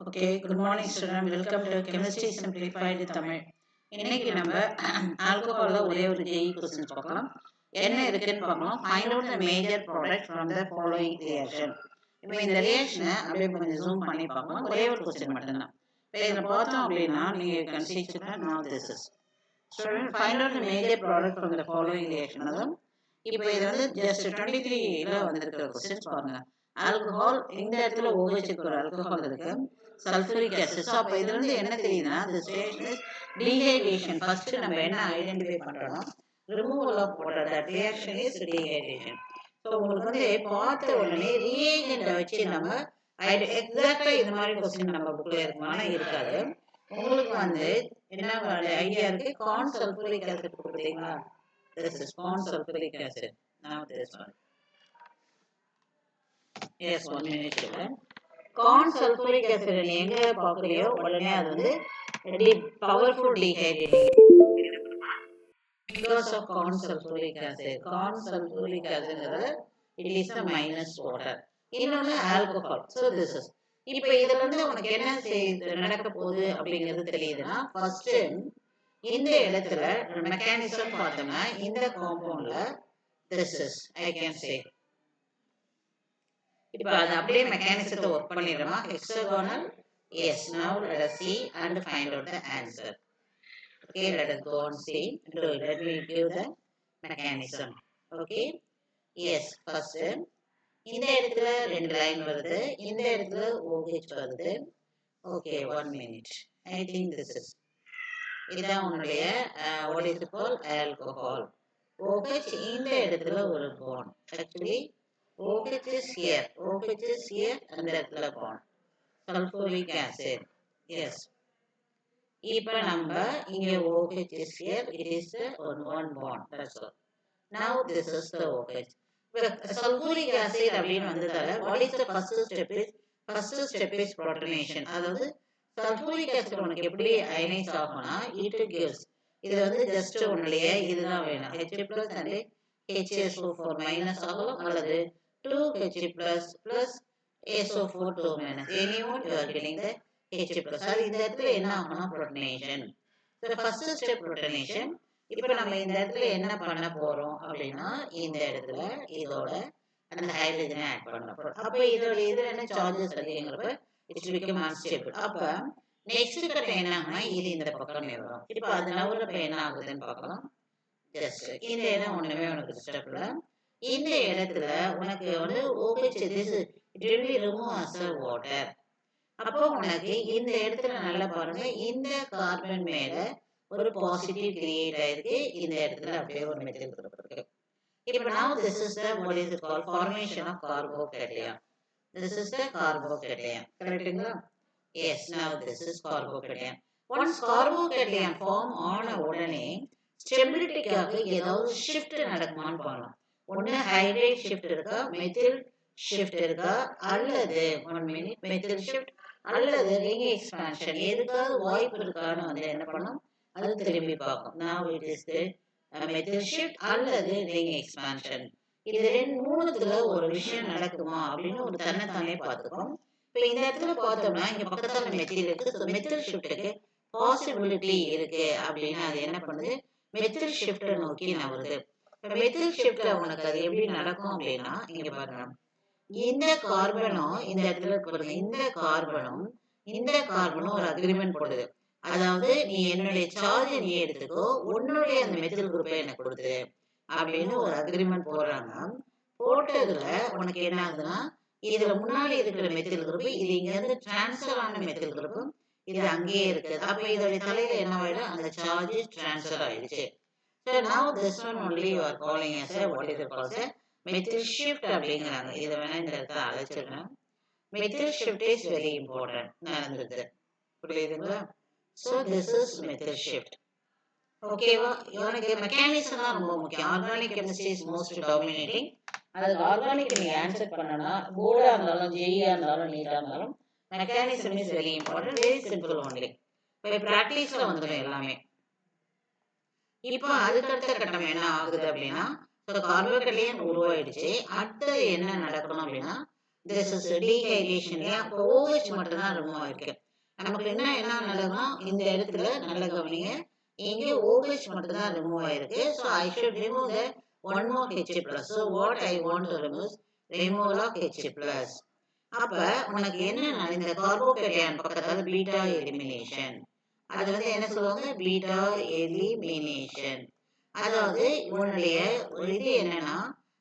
Okay, good morning student. Welcome to Chemistry Simplified Tamil. இன்னைக்கு நம்ம ஆல்கஹால்ல ஒரே ஒரு JE கொஸ்டின் பார்க்கலாம். என்ன இருக்குன்னு பார்க்கலாம். Find out the major product from the following reaction. இப்போ இந்த ரியாக்ஷனை அப்படியே கொஞ்சம் ஜூம் பண்ணி பார்க்கலாம். ஒரே ஒரு கொஸ்டின் மட்டும்தான். இப்போ இதில் பார்த்தோம் அப்படின்னா நீங்கள் consider now this is. Student find out the major product from the following reaction. அதாவது இப்போ இது வந்து ஜஸ்ட் 23ல வந்திருக்கிற கொஸ்டின்ஸ் பாருங்க. ஆல்கஹால் இந்த இடத்துல OH ஒரு ஆல்கஹால் இருக்கு, சல்ஃபூரிக் ஆசிட். ஸோ அப்போ இதுல இருந்து என்ன தெரியுதுன்னா the station is dehydration. First நம்ம என்ன ஐடென்டிஃபை பண்றோம்னா removal of water. That reaction is dehydration. So உங்களுக்கு வந்து பார்த்த உடனே ரியேஜென்ட்டை வச்சு நம்ம எக்ஸாக்டா இது மாதிரி கொஸ்டின் நம்ம புக்ல இருக்குமானா இருக்காது. உங்களுக்கு வந்து என்ன ஐடியா இருக்கு, கார்ன் சல்ஃபூரிக் ஆசிட் கொடுத்தீங்களா? This is corn sulfuric acid. Now this one. Yes, 1 minute children. Corn sulfuric acid எங்க பார்க்கலையோ உடனே அது வந்து powerful dehydrating because of corn sulfuric acid. Corn sulfuric acid it is a minus water. இன்னொன்று alcohol. So this is. இப்போ இதுல இருந்து உனக்கு என்ன நடக்க போகுது அப்படிங்கிறது தெரியுதுன்னா ஃபர்ஸ்ட் இந்த இடத்துல மெக்கானிசம் பார்த்தோம்னா இந்த காம்பவுண்ட்ல this is I can say. இப்போ அது அப்படியே மெக்கானிசத்தை ஒர்க் பண்ணிடுறோமா? Hexagonal. Yes, now let us see and find out the answer. Okay, let us go and see. Let me give the mechanism. Okay, yes, first இந்த இடத்துல ரெண்டு line வருது, இந்த இடத்துல OH வருது. Okay, 1 minute. I think this is. இதான் உன்னுடைய what is it called, alcohol. OH இந்த இடத்துல ஒரு bond. Actually OH is here, OH is here, அந்த இடத்துல bond. Sulfuric acid. Yes. இப்போ நம்ம இங்க OH is here, it is one bond. That's all. Now this is the OH. Sulfuric acid அப்படின்னு வந்ததால what is the first step is? First step is protonation. அதாவது sulfuric acid உனக்கு எப்படி அயனைஸ் ஆகும்னா it gives. இது வந்து ஜஸ்ட் ஒன்னுடைய இதுதான் வேணும். H plus and HSO4 minus ஆகலாம் அல்லது 2H plus plus SO4 2 minus. Anyone you are getting the H plus. அது இந்த இடத்துல என்ன ஆகும்னா protonation. So first step protonation. இப்போ நம்ம இந்த இடத்துல என்ன பண்ண போறோம் அப்படின்னா இந்த இடத்துல இதோட அந்த ஹைட்ரஜனை ஆட் பண்ண போறோம். அப்போ இதோட இதுல என்ன சார்ஜஸ் அதிகங்கிறப்ப இட்ஸ் பிகம் அன்ஸ்டேபிள். அப்ப நெக்ஸ்ட் கட்ட என்ன ஆகும்னா இது இந்த பக்கம் வரும். இப்போ அது நவரப்ப என்ன ஆகுதுன்னு பார்க்கலாம். ஜஸ்ட் இந்த இடம் ஒண்ணுமே உனக்கு டிஸ்டர்ப் இல்லை. இந்த இடத்துல உனக்கு வந்து OH this it will be remove as a water. அப்போ உனக்கு இந்த இடத்துல நல்லா பாருங்க, இந்த கார்பன் மேல ஒரு பாசிட்டிவ் கிரியேட் ஆயிருக்கு, இந்த இடத்துல அப்படியே ஒரு மெத்தில் குரூப் இருக்கு. இப்போ now this is the what is it called, formation of carbocation. This is the carbocation. கரெக்ட்டுங்களா? Yes, now this is carbocation. Once carbocation form ஆன உடனே ஸ்டெபிலிட்டிக்காக ஏதாவது ஷிஃப்ட் நடக்குமான்னு பார்க்கலாம். ஒன்று ஹைட்ரேட் ஷிஃப்ட் இருக்கா, மெத்தில் ஷிஃப்ட் இருக்கா, அல்லது 1 minute மெத்தில் ஷிஃப்ட் அல்லது ரிங் எக்ஸ்பான்ஷன் எதுக்காவது வாய்ப்பு இருக்கான்னு வந்து என்ன பண்ணும், அது திரும்பி பார்க்கும். Now it is the methyl shift அல்லது ரிங் எக்ஸ்பான்ஷன். இது மூணுத்துல ஒரு விஷயம் நடக்குமா அப்படின்னு ஒரு தன்னைத்தானே பார்த்துக்கும். இப்போ இந்த இடத்துல பார்த்தோம்னா இங்க பக்கத்துல மெத்தில் இருக்கு, ஸோ மெத்தில் ஷிஃப்ட்டுக்கு பாசிபிலிட்டி இருக்கு அப்படின்னு அது என்ன பண்ணுது, மெத்தில் ஷிஃப்ட் நோக்கி நகருது. இப்போ மெத்தில் ஷிஃப்ட்ல உனக்கு அது எப்படி நடக்கும் அப்படின்னா இங்க பாருங்க, இந்த கார்பனும் இந்த இடத்துல பாருங்க, இந்த கார்பனும் ஒரு அக்ரிமெண்ட் போடுது. அதாவது நீ என்னுடைய சார்ஜ் நீ எடுத்துக்கோ, உன்னுடைய அந்த மெத்தில் குரூப்பை எனக்கு கொடுத்துரு அப்படின்னு ஒரு அக்ரிமெண்ட் போடுறாங்க. போட்டதுல உனக்கு என்ன ஆகுதுன்னா இதுல முன்னாடி இருக்கிற மெத்தில் குரூப் இது இங்க இருந்து டிரான்ஸ்ஃபர் ஆன மெத்தில் குரூப் இது அங்கேயே இருக்குது. அப்ப இதோட தலையில என்ன ஆயிடும், அந்த சார்ஜ் டிரான்ஸ்ஃபர் ஆயிடுச்சு. So now this one only you are calling as a what is it called, a methyl shift அப்படிங்கிறாங்க. இதை வேணா இந்த இடத்துல அழைச்சிருக்கேன். methyl shift is very important நடந்தது, புரியுதுங்களா? So this is methyl shift. ஓகேவா? இவனுக்கு மெக்கானிசம் தான் ரொம்ப முக்கியம். Organic chemistry is most dominating. அதுக்கு ஆர்கானிக் நீங்க ஆன்சர் பண்ணனா போர்டா இருந்தாலும் ஜெயியா இருந்தாலும் நீட்டா இருந்தாலும் mechanism is very important. Very simple only. இப்போ ப்ராக்டிஸ்ல வந்துடும் எல்லாமே. இப்போ அதுக்கடுத்த கட்டம் என்ன ஆகுது அப்படின்னா கார்போகேட்டையன் உருவாயிடுச்சு. அடுத்தது என்ன நடக்கணும் அப்படின்னா this is dehydration இல்லையா? அப்போ OH மட்டும் தான் ரிமூவ் ஆயிருக்கு. நமக்கு என்ன நடக்கும்னா இந்த இடத்துல நல்ல கவனிங்க, இங்க OH மட்டும் தான் ரிமூவ் ஆயிருக்கு. So I should remove the one more H plus. So what I want to remove is removal of H plus. அப்ப உனக்கு என்ன இந்த கார்போகேட்டையான் பக்கத்தால பீட்டா எலிமினேஷன், அது வந்து என்ன சொல்லுவாங்க, பீட்டா எலிமினேஷன். அதாவது உன்னுடைய இது என்னன்னா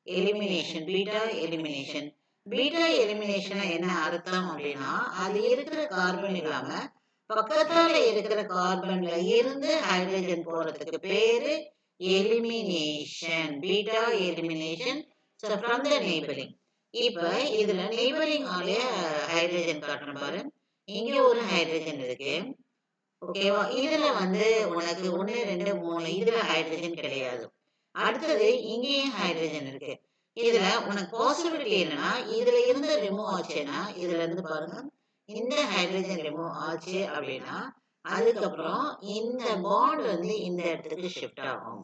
elimination, beta elimination. Beta elimination என்ன அர்த்தம் அப்படின்னா, அது இருக்கிற கார்பன் இல்லாம பக்கத்தால இருக்கிற கார்பன்ல இருந்து ஹைட்ரஜன் போறதுக்கு பேரு elimination, beta elimination. So from the neighbouring. இப்ப இதுல நெய்பரிங் ஆலய ஹைட்ரஜன் காட்டுறேன் பாரு, இங்க ஒரு ஹைட்ரஜன் இருக்கு. ஓகேவா? இதுல வந்து உனக்கு 1 2 3 இதுல ஹைட்ரஜன் கிடையாது. அடுத்தது இங்கேயும் ஹைட்ரஜன் இருக்கு. இதுல உனக்கு பாசிபிலிட்டி என்னன்னா, இதுல இருந்து ரிமூவ் ஆச்சுன்னா, இதுல இருந்து பாருங்க, இந்த ஹைட்ரஜன் ரிமூவ் ஆச்சு அப்படின்னா அதுக்கப்புறம் இந்த பாண்ட் வந்து இந்த இடத்துக்கு ஷிஃப்ட் ஆகும்.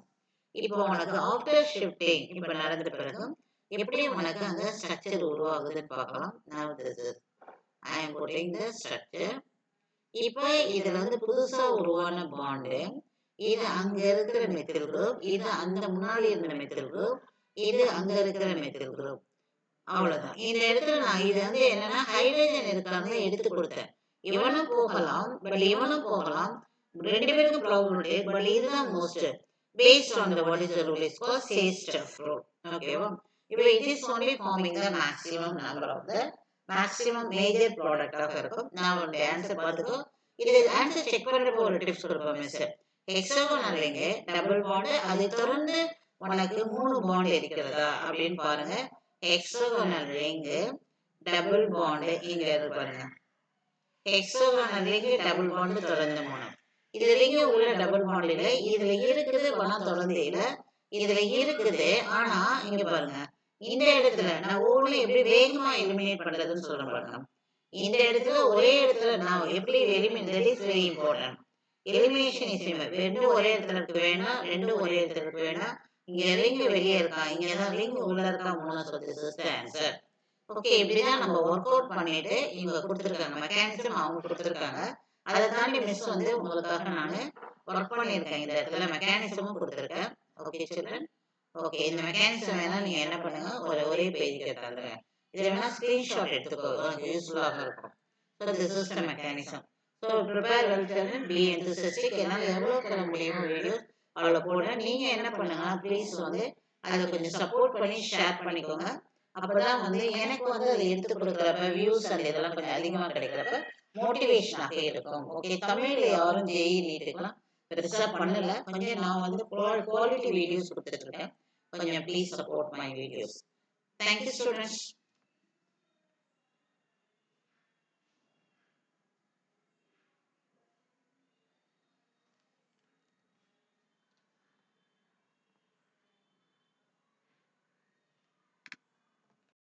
இப்போ உனக்கு ஆஃப்டர் ஷிஃப்டிங் இப்ப நடந்த பிறகு எப்படி உனக்கு அந்த ஸ்ட்ரக்சர் உருவாகுதுன்னு பார்க்கலாம். Now this is I am putting the structure. இப்போ இதுல வந்து புதுசா உருவான பாண்டு, இது அங்க இருக்கிற மெத்தில் குரூப், இது அந்த முன்னாடி இருந்த மெத்தில் குரூப், இது அங்க இருக்கிற மெத்தில் குரூப். அவ்வளவுதான். இந்த இடத்துல நான் இது வந்து என்னன்னா ஹைட்ரஜன் இருக்காங்க எடுத்து கொடுத்தேன். இவனும் போகலாம், பட் இவனும் போகலாம். ரெண்டு பேருக்கும் ப்ராபபிலிட்டி, பட் இதுதான் most based on the what is the rule is called Seystaff rule. ஓகேவா? இப்போ it is only forming the maximum number of the maximum major product ஆக இருக்கும். நான் உடைய ஆன்சர் பார்த்துக்கோ. இது ஆன்சர் செக் பண்றப்போ ஒரு டிப்ஸ் கொடுப்போம் miss. Hexagonal ring double bond, அதை தொடர்ந்து உனக்கு 3 பாண்ட் இருக்கிறதா அப்படின்னு பாருங்க. ஹெக்ஸாகோனல் ரிங் டபுள் பாண்ட் இங்க இருக்கு பாருங்க. ஹெக்ஸாகோனல் ரிங் டபுள் பாண்ட் தொடர்ந்து 3. இதுல ரிங் உள்ள டபுள் பாண்ட் இல்ல, இதுல இருக்குது ஆனா தொடர்ந்து இல்ல, இதுல இருக்குது ஆனா இங்க பாருங்க, இந்த இடத்துல நான் ஒவ்வொன்றும் எப்படி வேகமா எலிமினேட் பண்றதுன்னு சொல்றேன் பாருங்க. இந்த இடத்துல ஒரே இடத்துல நான் எப்படி eliminate, that is very important. Elimination is ரெண்டும் ஒரே இடத்துல இருக்கு வேணா, ரெண்டும் ஒரே இடத்துல இருக்கு வேணா. இங்க ரிங் வெளியே இருக்கா, இங்கதான் ரிங் உள்ள இருக்கா, 3 சொல்லி ஆன்சர். ஓகே, இப்படிதான் நம்ம ஒர்க் அவுட் பண்ணிட்டு இவங்க கொடுத்துருக்காங்க மெக்கானிசம், அவங்க கொடுத்துருக்காங்க. அதை தாண்டி மிஸ் வந்து உங்களுக்காக நான் ஒர்க் பண்ணியிருக்கேன். இந்த இடத்துல மெக்கானிசமும் கொடுத்துருக்கேன். ஓகே சில்ட்ரன், ஓகே இந்த மெக்கானிசம் வேணா நீங்க என்ன பண்ணுங்க, ஒரே பேஜுக்கு எடுத்துருங்க. இதை வேணா ஸ்கிரீன்ஷாட் எடுத்துக்கோ, உங்களுக்கு யூஸ்ஃபுல்லாக இருக்கும். So this is the mechanism. So prepare well children, be enthusiastic. என்னால் எவ்வளோ முடியுமோ வீடியோஸ் அவ்வளோ போடுறேன். நீங்க என்ன பண்ணுங்க, ப்ளீஸ் வந்து அதை கொஞ்சம் சப்போர்ட் பண்ணி ஷேர் பண்ணிக்கோங்க. அப்பதான் வந்து எனக்கு வந்து அதை எடுத்து கொடுக்குறப்ப வியூஸ் அந்த இதெல்லாம் கொஞ்சம் அதிகமா கிடைக்கிறப்ப மோட்டிவேஷனாக இருக்கும். ஓகே, தமிழ்ல யாரும் ஜெய் நீட்டுக்கலாம் பெருசா பண்ணல, கொஞ்சம் நான் வந்து குவாலிட்டி வீடியோஸ் கொடுத்துட்டு இருக்கேன். கொஞ்சம் please support my videos. Thank you students.